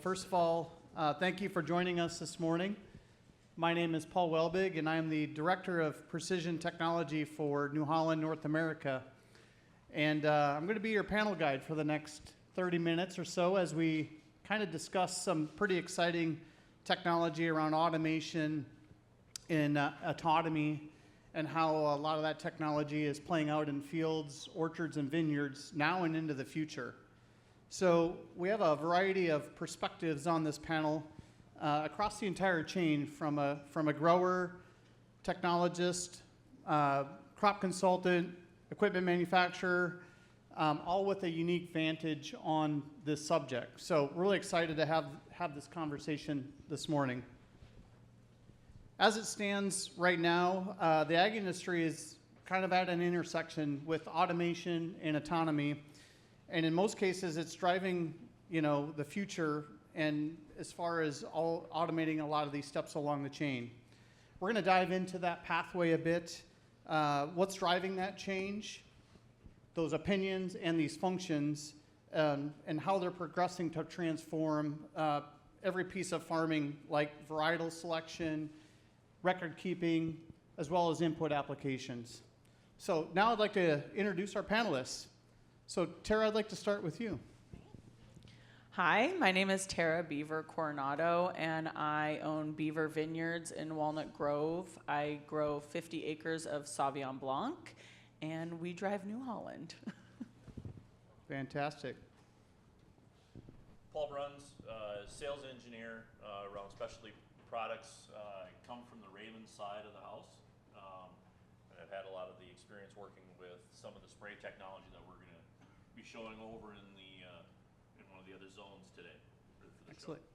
first of all, thank you for joining us this morning. My name is Paul Welbig, and I am the Director of Precision Technology for New Holland, North America. And I'm going to be your panel guide for the next 30 minutes or so as we kind of discuss some pretty exciting technology around automation and autonomy, and how a lot of that technology is playing out in fields, orchards, and vineyards now and into the future. So we have a variety of perspectives on this panel across the entire chain, from a grower, technologist, crop consultant, equipment manufacturer, all with a unique vantage on this subject. So we're really excited to have this conversation this morning. As it stands right now, the ag industry is kind of at an intersection with automation and autonomy. And in most cases, it's driving, the future, and as far as automating a lot of these steps along the chain. We're going to dive into that pathway a bit, what's driving that change, those opinions and these functions, and how they're progressing to transform every piece of farming, like varietal selection, record keeping, as well as input applications. So now I'd like to introduce our panelists. So Tara, I'd like to start with you. Hi, my name is Tara Beaver Coronado, and I own Beaver Vineyards in Walnut Grove. I grow 50 acres of Sauvignon Blanc, and we drive New Holland. Fantastic. Paul Bruns, sales engineer around specialty products. I come from the Raven side of the house, and I've had a lot of the experience working with some of the spray technology that we're going to be showing over in one of the other zones today for the Excellent. show.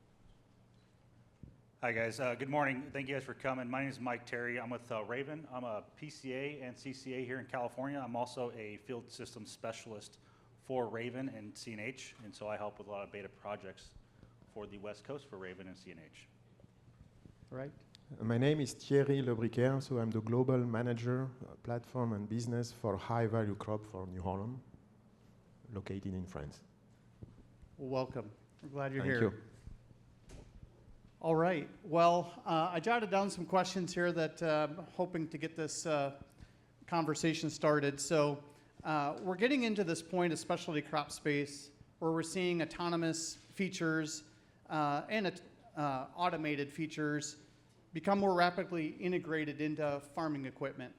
Hi guys, good morning. Thank you guys for coming. My name is Mike Terry. I'm with Raven. I'm a PCA and CCA here in California. I'm also a field systems specialist for Raven and CNH, and so I help with a lot of beta projects for the West Coast for Raven and CNH. Right. My name is Thierry Lebricaire, so I'm the Global Manager, Platform and Business for High Value Crop for New Holland, located in France. Well, welcome. We're glad you're Thank here. you. All right. Well, I jotted down some questions here that I'm hoping to get this conversation started. So we're getting into this point of specialty crop space where we're seeing autonomous features and automated features become more rapidly integrated into farming equipment.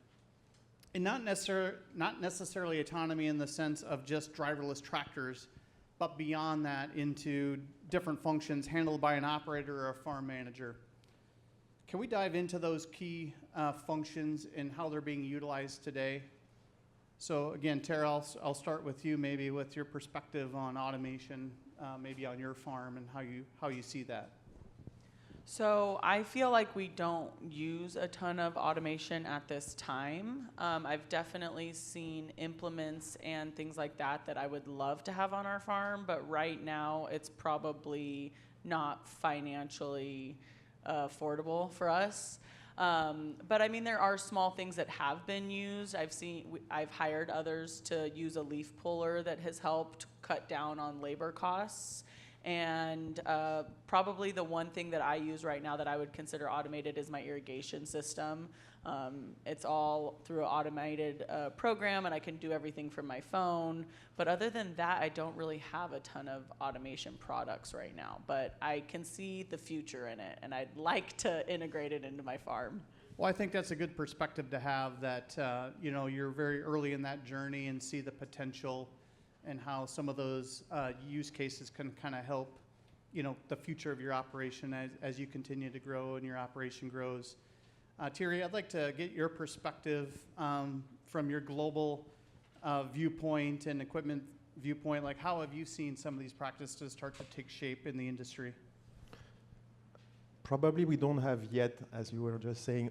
And not necessarily autonomy in the sense of just driverless tractors, but beyond that into different functions handled by an operator or a farm manager. Can we dive into those key functions and how they're being utilized today? So again, Tara, I'll start with you, maybe with your perspective on automation, maybe on your farm and how you see that. So I feel like we don't use a ton of automation at this time. I've definitely seen implements and things like that I would love to have on our farm, but right now it's probably not financially affordable for us. But I mean, there are small things that have been used. I've hired others to use a leaf puller that has helped cut down on labor costs. And probably the one thing that I use right now that I would consider automated is my irrigation system. It's all through an automated program, and I can do everything from my phone. But other than that, I don't really have a ton of automation products right now. But I can see the future in it, and I'd like to integrate it into my farm. Well, I think that's a good perspective to have, that you're very early in that journey and see the potential and how some of those use cases can kind of help, the future of your operation as you continue to grow and your operation grows. Thierry, I'd like to get your perspective from your global viewpoint and equipment viewpoint. Like, how have you seen some of these practices start to take shape in the industry? Probably we don't have yet, as you were just saying,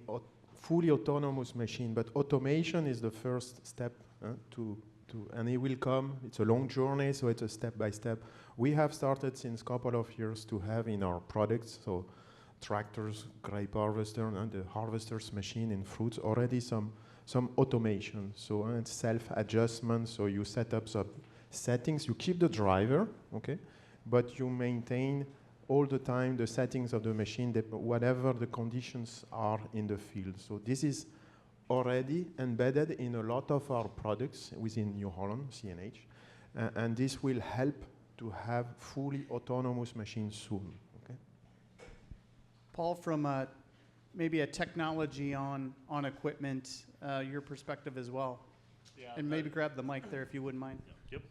fully autonomous machine, but automation is the first step and it will come. It's a long journey, so it's a step by step. We have started since a couple of years to have in our products, so tractors, grape harvester, and the harvester's machine in fruits, already some automation. So it's self-adjustment, so you set up some settings, you keep the driver, okay, but you maintain all the time the settings of the machine, whatever the conditions are in the field. So this is already embedded in a lot of our products within New Holland, CNH, and this will help to have fully autonomous machines soon. Okay? Paul, from maybe a technology on equipment, your perspective as well. Yeah, And maybe grab the mic there if you wouldn't mind. Yep.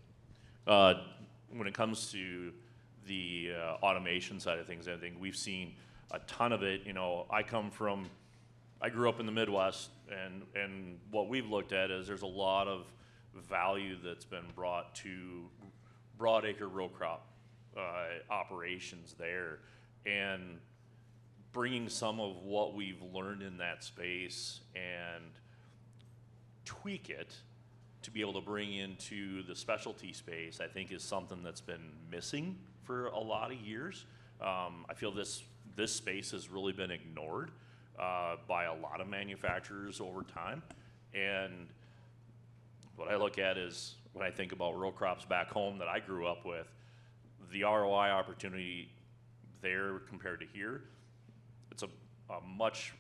When it comes to the automation side of things, I think we've seen a ton of it. You know, I grew up in the Midwest, and what we've looked at is there's a lot of value that's been brought to broadacre row crop operations there, and bringing some of what we've learned in that space and tweak it to be able to bring into the specialty space, I think is something that's been missing for a lot of years. I feel this space has really been ignored by a lot of manufacturers over time. And what I look at is, when I think about row crops back home that I grew up with, the ROI opportunity there compared to here, it's a much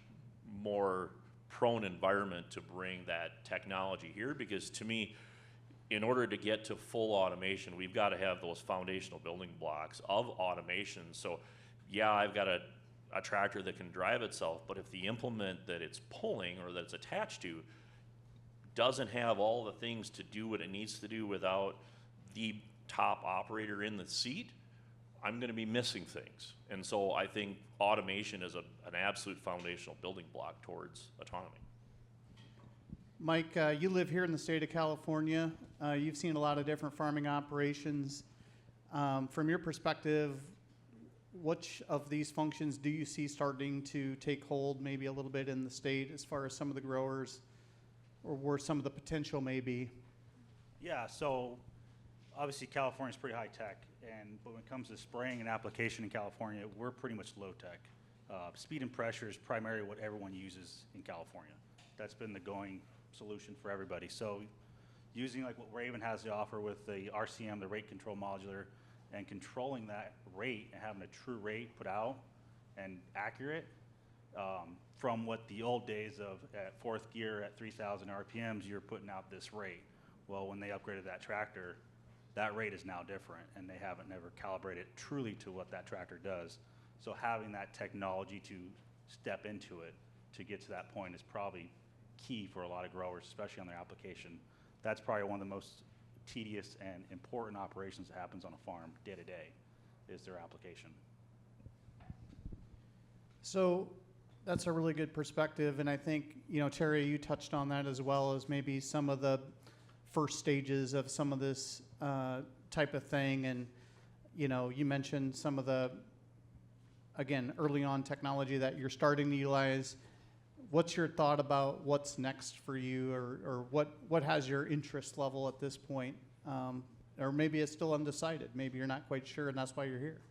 more prone environment to bring that technology here, because to me, in order to get to full automation, we've got to have those foundational building blocks of automation. So yeah, I've got a tractor that can drive itself, but if the implement that it's pulling or that it's attached to doesn't have all the things to do what it needs to do without the top operator in the seat, I'm going to be missing things. And so I think automation is an absolute foundational building block towards autonomy. Mike, you live here in the state of California. You've seen a lot of different farming operations. From your perspective, which of these functions do you see starting to take hold maybe a little bit in the state as far as some of the growers, or where some of the potential may be? Yeah, so obviously California's pretty high tech, but when it comes to spraying and application in California, we're pretty much low tech. Speed and pressure is primarily what everyone uses in California. That's been the going solution for everybody. So using like what Raven has to offer with the RCM, the rate control modular, and controlling that rate and having a true rate put out and accurate, from what the old days of at fourth gear at 3,000 RPMs, you're putting out this rate. Well, when they upgraded that tractor, that rate is now different, and they haven't never calibrated truly to what that tractor does. So having that technology to step into it to get to that point is probably key for a lot of growers, especially on their application. That's probably one of the most tedious and important operations that happens on a farm day to day, is their application. So that's a really good perspective, and I think, you know, Terry, you touched on that as well, as maybe some of the first stages of some of this type of thing. And, you know, you mentioned some of the, again, early on technology that you're starting to utilize. What's your thought about what's next for you, or what has your interest level at this point? Or maybe it's still undecided. Maybe you're not quite sure, and that's why you're here.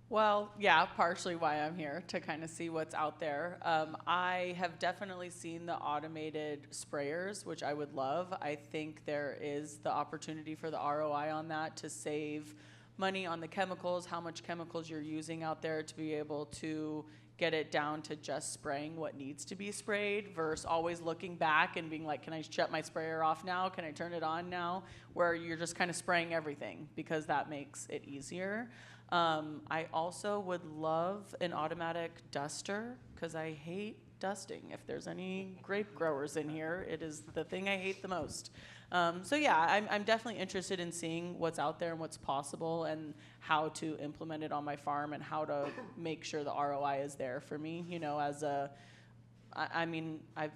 Well, yeah, partially why I'm here, to kind of see what's out there. I have definitely seen the automated sprayers, which I would love. I think there is the opportunity for the ROI on that to save money on the chemicals, how much chemicals you're using out there, to be able to get it down to just spraying what needs to be sprayed versus always looking back and being like, can I shut my sprayer off now? Can I turn it on now? Where you're just kind of spraying everything, because that makes it easier. I also would love an automatic duster, because I hate dusting. If there's any grape growers in here, it is the thing I hate the most. So yeah, I'm definitely interested in seeing what's out there and what's possible, and how to implement it on my farm, and how to make sure the ROI is there for me. You know, as I mean, I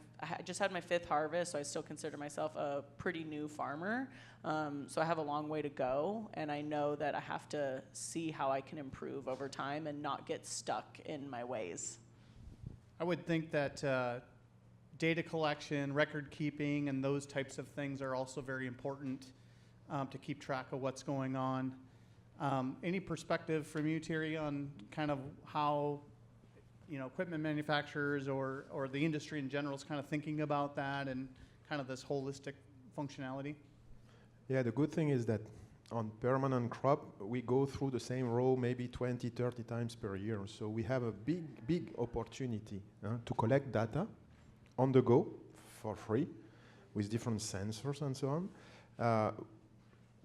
just had my 5th harvest, so I still consider myself a pretty new farmer. So I have a long way to go, and I know that I have to see how I can improve over time and not get stuck in my ways. I would think that data collection, record keeping, and those types of things are also very important to keep track of what's going on. Any perspective from you, Terry, on kind of how, you know, equipment manufacturers or the industry in general is kind of thinking about that and kind of this holistic functionality? Yeah, the good thing is that on permanent crop, we go through the same row maybe 20, 30 times per year. So we have a big opportunity to collect data on the go for free with different sensors and so on.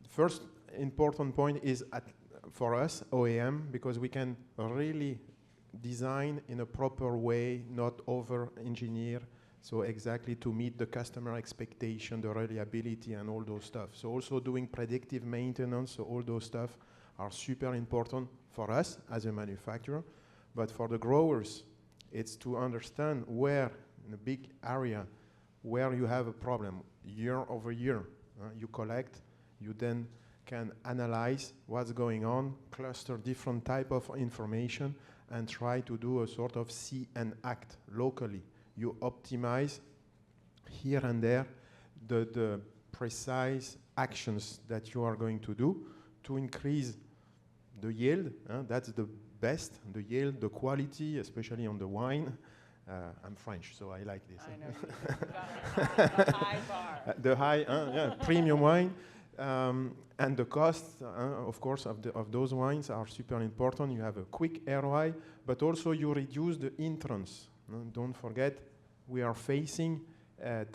First important point is for us, OEM, because we can really design in a proper way, not over-engineer, so exactly to meet the customer expectation, the reliability and all those stuff. So also doing predictive maintenance, so all those stuff are super important for us as a manufacturer, but for the growers, it's to understand where, in a big area, where you have a problem year over year. You collect, you then can analyze what's going on, cluster different type of information, and try to do a sort of see and act locally. You optimize here and there the precise actions that you are going to do to increase the yield. That's the best, the yield, the quality, especially on the wine. I'm French, so I like this. I know you do. You got a high bar. The high, premium wine. And the cost, of course, of those wines are super important. You have a quick ROI, but also you reduce the entrance. Don't forget, we are facing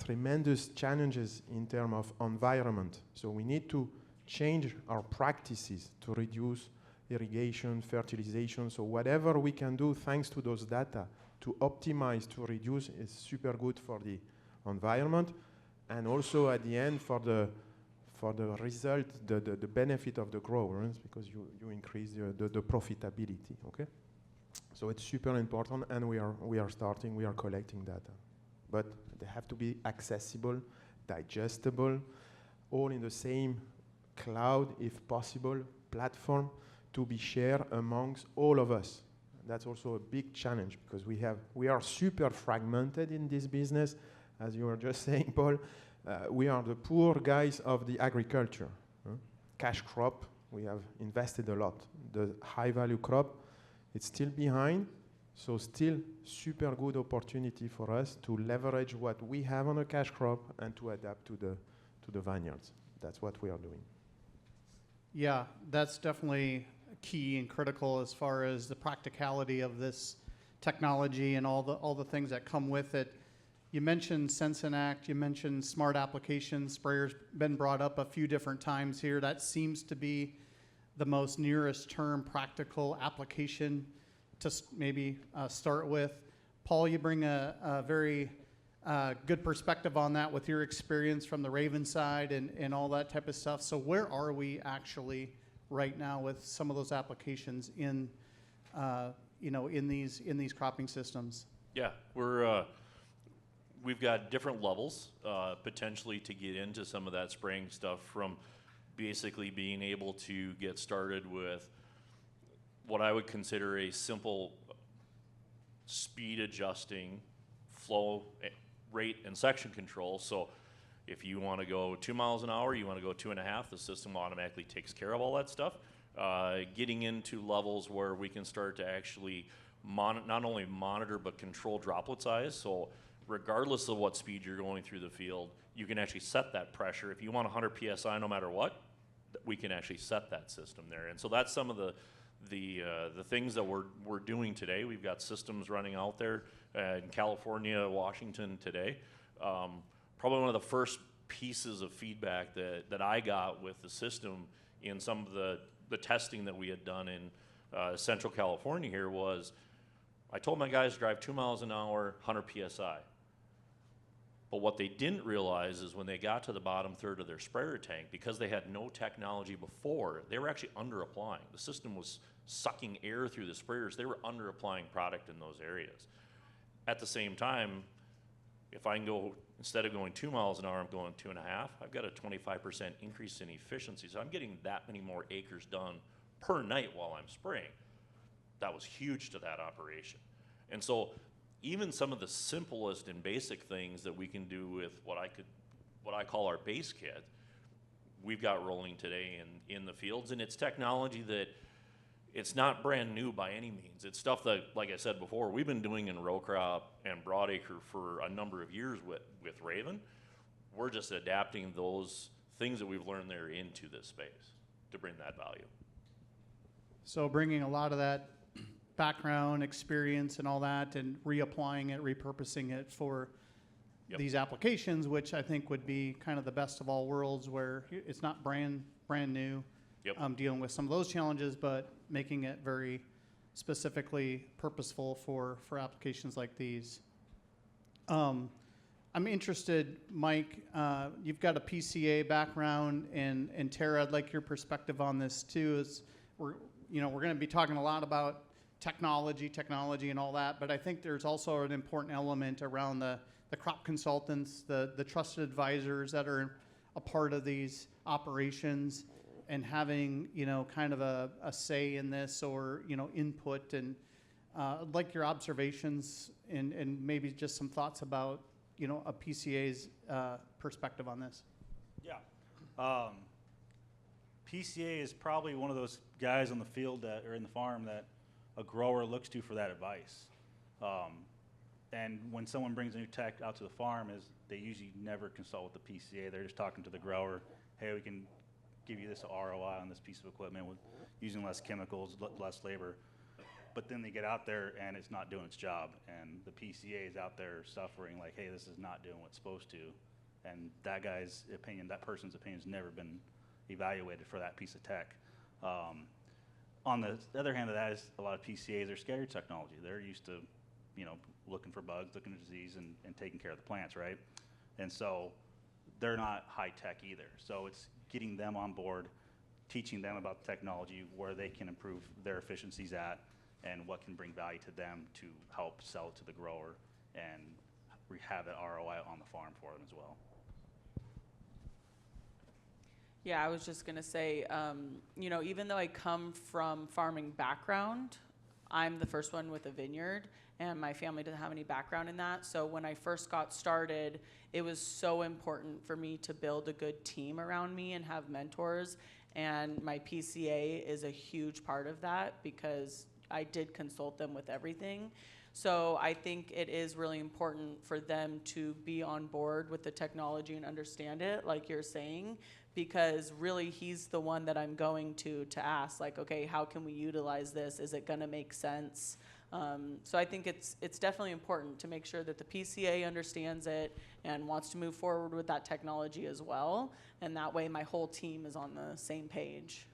tremendous challenges in terms of environment. So we need to change our practices to reduce irrigation, fertilization. So whatever we can do thanks to those data to optimize, to reduce is super good for the environment. And also at the end for the result, the benefit of the growers, because you increase the profitability, okay? So it's super important, and we are collecting data. But they have to be accessible, digestible, all in the same cloud, if possible, platform to be shared amongst all of us. That's also a big challenge, because we are super fragmented in this business, as you were just saying, Paul. We are the poor guys of the agriculture. Cash crop, we have invested a lot. The high value crop, it's still behind, so still super good opportunity for us to leverage what we have on a cash crop and to adapt to the vineyards. That's what we are doing. Yeah, that's definitely key and critical as far as the practicality of this technology and all the things that come with it. You mentioned Sense and Act, you mentioned smart applications, sprayers been brought up a few different times here. That seems to be the most nearest term practical application to maybe start with. Paul, you bring a very good perspective on that with your experience from the Raven side and all that type of stuff. So where are we actually right now with some of those applications in these cropping systems? Yeah, we've got different levels potentially to get into some of that spraying stuff, from basically being able to get started with what I would consider a simple speed adjusting flow rate and section control. So if you want to go 2 miles an hour, you want to go 2.5, the system automatically takes care of all that stuff. Getting into levels where we can start to actually not only monitor but control droplet size. So regardless of what speed you're going through the field, you can actually set that pressure. If you want 100 PSI no matter what, we can actually set that system there. And so that's some of the things that we're doing today. We've got systems running out there in California, Washington today. Probably one of the first pieces of feedback that I got with the system in some of the testing that we had done in Central California here was, I told my guys to drive 2 miles an hour, 100 PSI. But what they didn't realize is when they got to the bottom third of their sprayer tank, because they had no technology before, they were actually under-applying. The system was sucking air through the sprayers. They were under-applying product in those areas. At the same time, if I can go, instead of going 2 miles an hour, I'm going 2.5, I've got a 25% increase in efficiency. So I'm getting that many more acres done per night while I'm spraying. That was huge to that operation. And so even some of the simplest and basic things that we can do with what I call our base kit, we've got rolling today in the fields. And it's technology that it's not brand new by any means. It's stuff that, like I said before, we've been doing in row crop and broadacre for a number of years with Raven. We're just adapting those things that we've learned there into this space. to bring that value. So bringing a lot of that background, experience, and all that, and reapplying it, repurposing it for Yep. these applications, which I think would be kind of the best of all worlds, where it's not brand new, Yep. dealing with some of those challenges, but making it very specifically purposeful for applications like these. I'm interested, Mike, you've got a PCA background, and Tara, I'd like your perspective on this too. Is we're going to be talking a lot about technology and all that, but I think there's also an important element around the crop consultants, the trusted advisors that are a part of these operations, and having, kind of a say in this, or, input. And I'd like your observations and maybe just some thoughts about, a PCA's perspective on this. Yeah. PCA is probably one of those guys on the field that, or in the farm, that a grower looks to for that advice. And when someone brings a new tech out to the farm, they usually never consult with the PCA. They're just talking to the grower. Hey, we can give you this ROI on this piece of equipment with using less chemicals, less labor. But then they get out there and it's not doing its job, and the PCA is out there suffering like, hey, this is not doing what it's supposed to. And that guy's opinion, that person's opinion, has never been evaluated for that piece of tech. On the other hand of that is a lot of PCAs are scared of technology. They're used to, looking for bugs, looking at disease, and taking care of the plants, right? And so they're not high tech either. So it's getting them on board, teaching them about the technology, where they can improve their efficiencies at, and what can bring value to them to help sell to the grower and have that ROI on the farm for them as well. Yeah, I was just going to say, even though I come from farming background, I'm the first one with a vineyard, and my family doesn't have any background in that. So when I first got started, it was so important for me to build a good team around me and have mentors. And my PCA is a huge part of that, because I did consult them with everything. So I think it is really important for them to be on board with the technology and understand it, like you're saying, because really he's the one that I'm going to ask, like, okay, how can we utilize this? Is it going to make sense? So I think it's definitely important to make sure that the PCA understands it and wants to move forward with that technology as well. And that way my whole team is on the same page.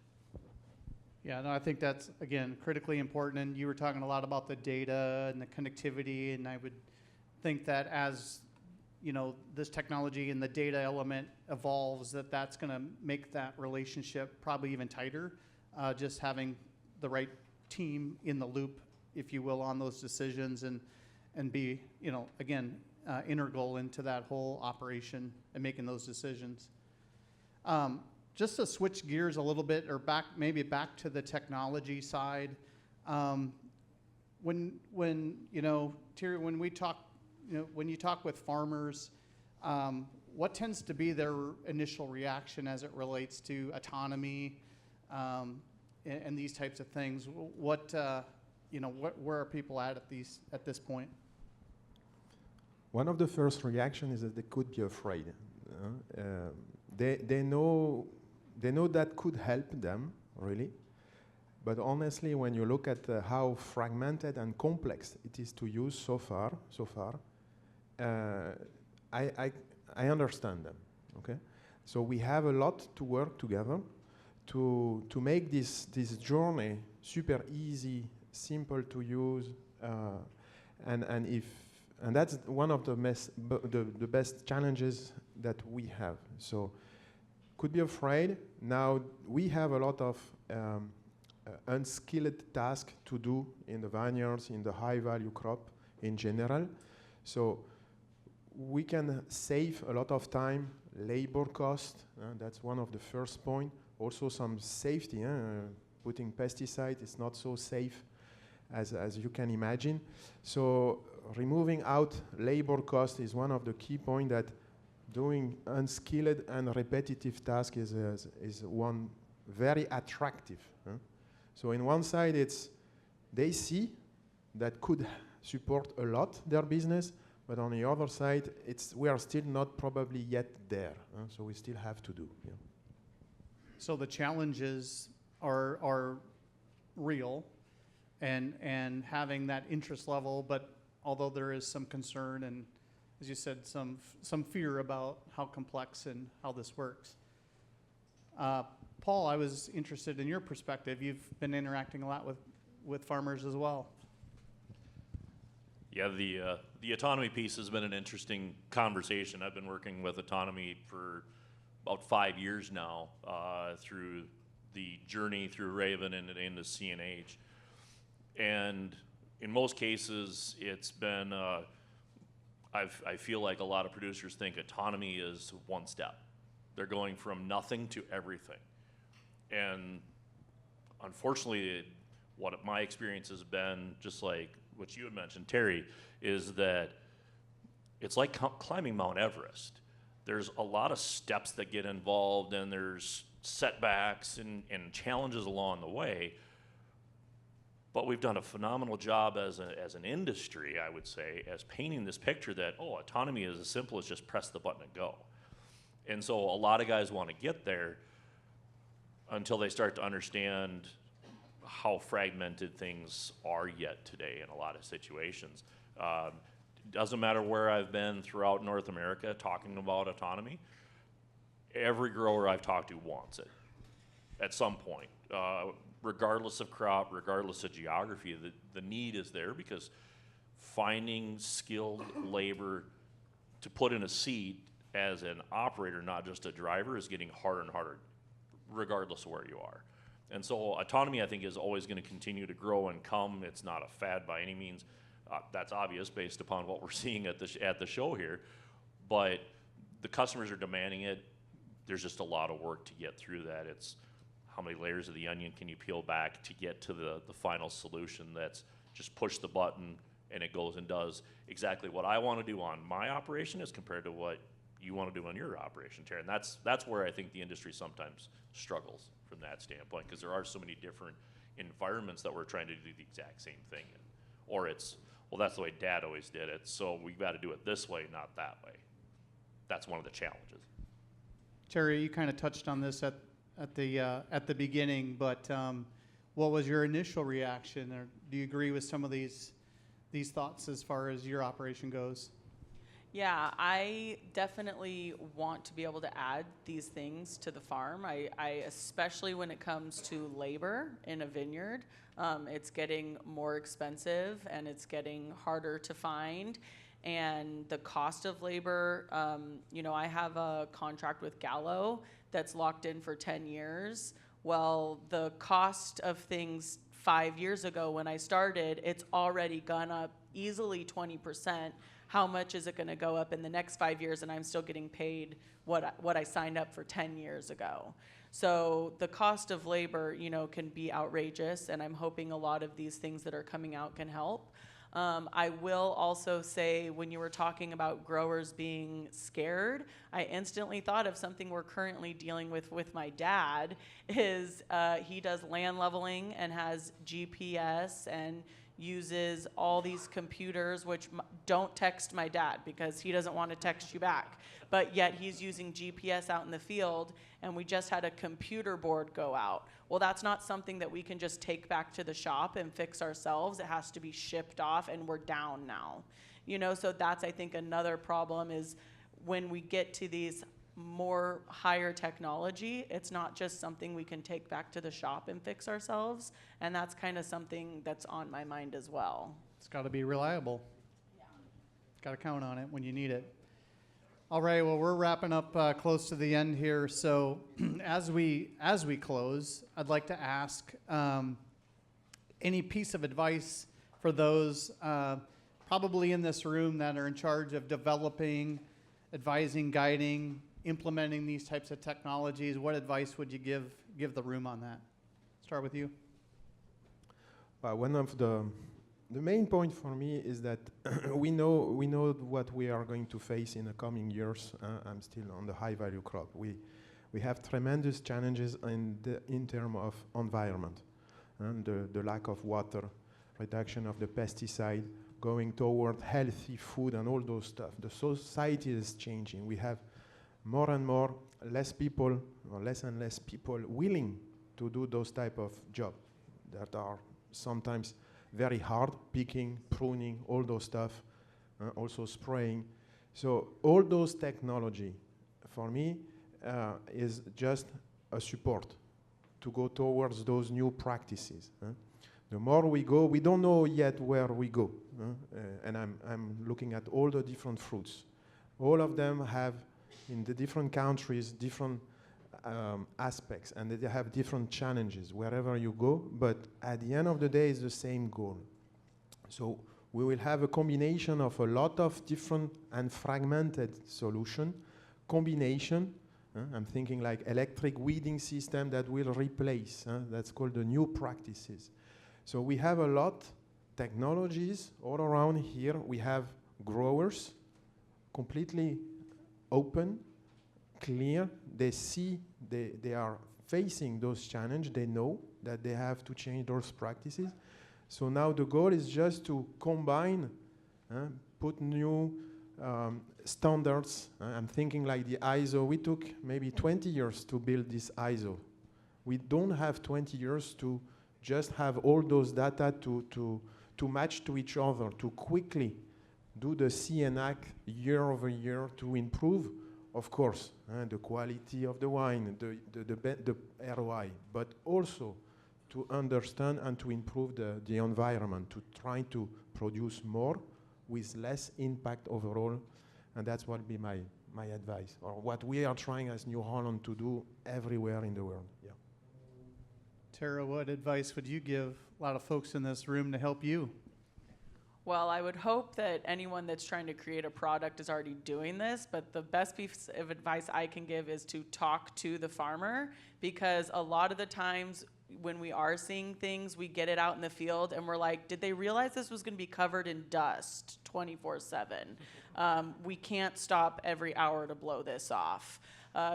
Yeah, no, I think that's, again, critically important. And you were talking a lot about the data and the connectivity, and I would think that as, this technology and the data element evolves, that's going to make that relationship probably even tighter. Just having the right team in the loop, if you will, on those decisions, and be, again, integral into that whole operation and making those decisions. Just to switch gears a little bit, or maybe back to the technology side. When Terry, when we talk, when you talk with farmers, what tends to be their initial reaction as it relates to autonomy and these types of things? Where are people at this point? One of the first reactions is that they could be afraid. They know that could help them, really. But honestly, when you look at how fragmented and complex it is to use so far, I understand them. Okay, so we have a lot to work together to make this journey super easy, simple to use, and that's one of the best challenges that we have. So could be afraid. Now we have a lot of unskilled tasks to do in the vineyards, in the high value crop in general. So we can save a lot of time, labor cost. That's one of the first point. Also some safety. Putting pesticide is not so safe as you can imagine. So removing out labor cost is one of the key points, that doing unskilled and repetitive tasks is one very attractive. So in one side, they see that could support a lot their business, but on the other side, we are still not probably yet there. So we still have to do. Yeah. So the challenges are real, and having that interest level, but although there is some concern and, as you said, some fear about how complex and how this works. Paul, I was interested in your perspective. You've been interacting a lot with farmers as well. Yeah, the autonomy piece has been an interesting conversation. I've been working with autonomy for about 5 years now, through the journey through Raven and into CNH. And in most cases, it's been, I feel like a lot of producers think autonomy is one step. They're going from nothing to everything. And unfortunately, what my experience has been, just like what you had mentioned, Terry, is that it's like climbing Mount Everest. There's a lot of steps that get involved, and there's setbacks and challenges along the way. But we've done a phenomenal job as an industry, I would say, as painting this picture that, oh, autonomy is as simple as just press the button and go. And so a lot of guys want to get there until they start to understand how fragmented things are yet today in a lot of situations. Doesn't matter where I've been throughout North America talking about autonomy, every grower I've talked to wants it at some point. Regardless of crop, regardless of geography, the need is there, because finding skilled labor to put in a seat as an operator, not just a driver, is getting harder and harder, regardless of where you are. And so autonomy, I think, is always going to continue to grow and come. It's not a fad by any means. That's obvious based upon what we're seeing at the show here. But the customers are demanding it. There's just a lot of work to get through that. It's how many layers of the onion can you peel back to get to the final solution that's just push the button and it goes and does exactly what I want to do on my operation as compared to what you want to do on your operation, Terry. And that's where I think the industry sometimes struggles from that standpoint, because there are so many different environments that we're trying to do the exact same thing in. Or it's, well, that's the way Dad always did it, so we've got to do it this way, not that way. That's one of the challenges. Terry, you kind of touched on this at the beginning, but what was your initial reaction, or do you agree with some of these thoughts as far as your operation goes? Yeah, I definitely want to be able to add these things to the farm. I especially when it comes to labor in a vineyard, it's getting more expensive and it's getting harder to find. And the cost of labor, I have a contract with Gallo that's locked in for 10 years. Well, the cost of things 5 years ago when I started, it's already gone up easily 20%. How much is it going to go up in the next 5 years, and I'm still getting paid what I signed up for 10 years ago? So the cost of labor, can be outrageous, and I'm hoping a lot of these things that are coming out can help. I will also say, when you were talking about growers being scared, I instantly thought of something we're currently dealing with my dad. He does land leveling and has GPS and uses all these computers, which don't text my dad because he doesn't want to text you back. But yet he's using GPS out in the field, and we just had a computer board go out. Well, that's not something that we can just take back to the shop and fix ourselves. It has to be shipped off, and we're down now. So that's, I think, another problem is when we get to these more higher technology, it's not just something we can take back to the shop and fix ourselves, and that's kind of something that's on my mind as well. It's got to be reliable. Yeah. Got to count on it when you need it. All right, well, we're wrapping up close to the end here, so as we close, I'd like to ask any piece of advice for those probably in this room that are in charge of developing, advising, guiding, implementing these types of technologies. What advice would you give the room on that? Start with you. One of the main point for me is that we know what we are going to face in the coming years. I'm still on the high value crop. We have tremendous challenges in terms of environment and the lack of water, reduction of the pesticide, going toward healthy food and all those stuff. The society is changing. We have more and more less people, or less and less people willing to do those type of job that are sometimes very hard, picking, pruning, all those stuff, also spraying. So all those technology, for me, is just a support to go towards those new practices. The more we go, we don't know yet where we go. And I'm looking at all the different fruits. All of them have, in the different countries, different aspects, and they have different challenges wherever you go, but at the end of the day, it's the same goal. So we will have a combination of a lot of different and fragmented solution, combination. I'm thinking like electric weeding system that will replace, that's called the new practices. So we have a lot technologies all around here. We have growers completely open, clear. They see they are facing those challenges. They know that they have to change those practices. So now the goal is just to combine, put new standards. I'm thinking like the ISO. We took maybe 20 years to build this ISO. We don't have 20 years to just have all those data to match to each other, to quickly do the CNAC year over year to improve, of course, the quality of the wine, the ROI, but also to understand and to improve the environment, to try to produce more with less impact overall. And that's what would be my advice, or what we are trying as New Holland to do everywhere in the world. Yeah. Tara, what advice would you give a lot of folks in this room to help you? Well, I would hope that anyone that's trying to create a product is already doing this, but the best piece of advice I can give is to talk to the farmer, because a lot of the times when we are seeing things, we get it out in the field and we're like, did they realize this was going to be covered in dust 24/7? We can't stop every hour to blow this off.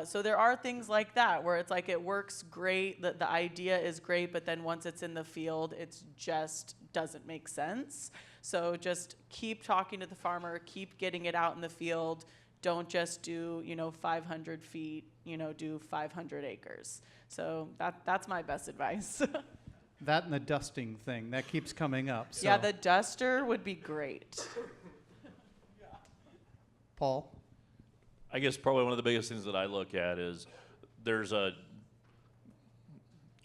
So there are things like that where it's like it works great, the idea is great, but then once it's in the field, it just doesn't make sense. So just keep talking to the farmer, keep getting it out in the field. Don't just do, 500 feet, do 500 acres. So that's my best advice. That and the dusting thing, that keeps coming up. So. Yeah, the duster would be great. Paul? I guess probably one of the biggest things that I look at is there's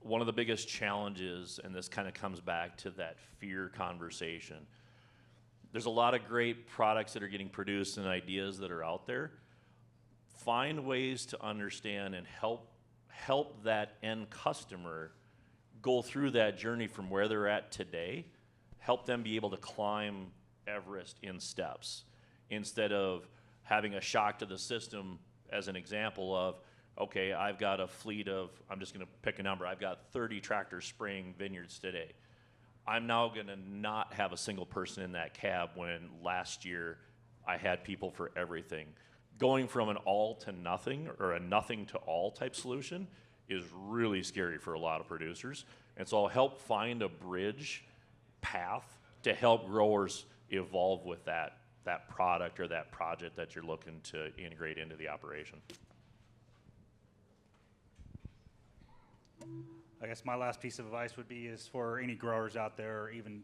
one of the biggest challenges, and this kind of comes back to that fear conversation. There's a lot of great products that are getting produced and ideas that are out there. Find ways to understand and help that end customer go through that journey from where they're at today. Help them be able to climb Everest in steps instead of having a shock to the system, as an example of, okay, I've got a fleet of, I'm just gonna pick a number, I've got 30 tractors spraying vineyards today. I'm now gonna not have a single person in that cab when last year I had people for everything. Going from an all to nothing or a nothing to all type solution is really scary for a lot of producers. And so I'll help find a bridge path to help growers evolve with that product or that project that you're looking to integrate into the operation. I guess my last piece of advice would be is for any growers out there, or even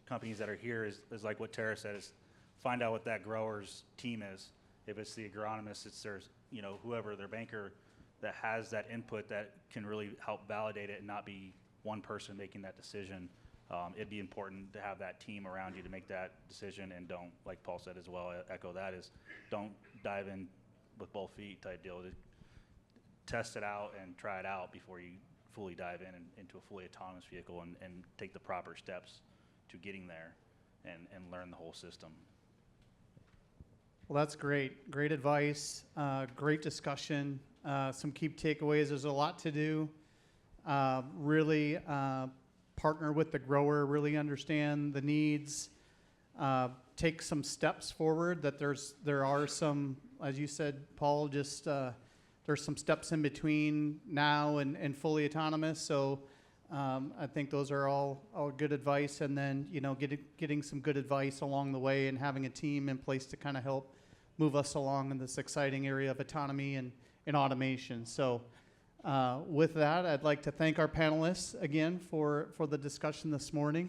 companies that are here, is like what Tara said, is find out what that grower's team is. If it's the agronomist, it's their, whoever, their banker that has that input that can really help validate it and not be one person making that decision. It'd be important to have that team around you to make that decision, and don't, like Paul said as well, echo that, is don't dive in with both feet type deal. Test it out and try it out before you fully dive into a fully autonomous vehicle and take the proper steps to getting there and learn the whole system. Well, that's great. Great advice. Great discussion. Some key takeaways. There's a lot to do. Really partner with the grower, really understand the needs, take some steps forward. That there are some, as you said, Paul, just there's some steps in between now and fully autonomous. So I think those are all good advice. And then, getting some good advice along the way and having a team in place to kind of help move us along in this exciting area of autonomy and in automation. So with that, I'd like to thank our panelists again for the discussion this morning,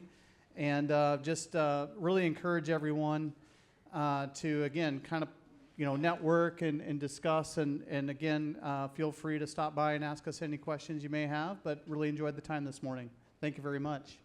and just really encourage everyone to, again, kind of, network and discuss, and again, feel free to stop by and ask us any questions you may have, but really enjoyed the time this morning. Thank you very much.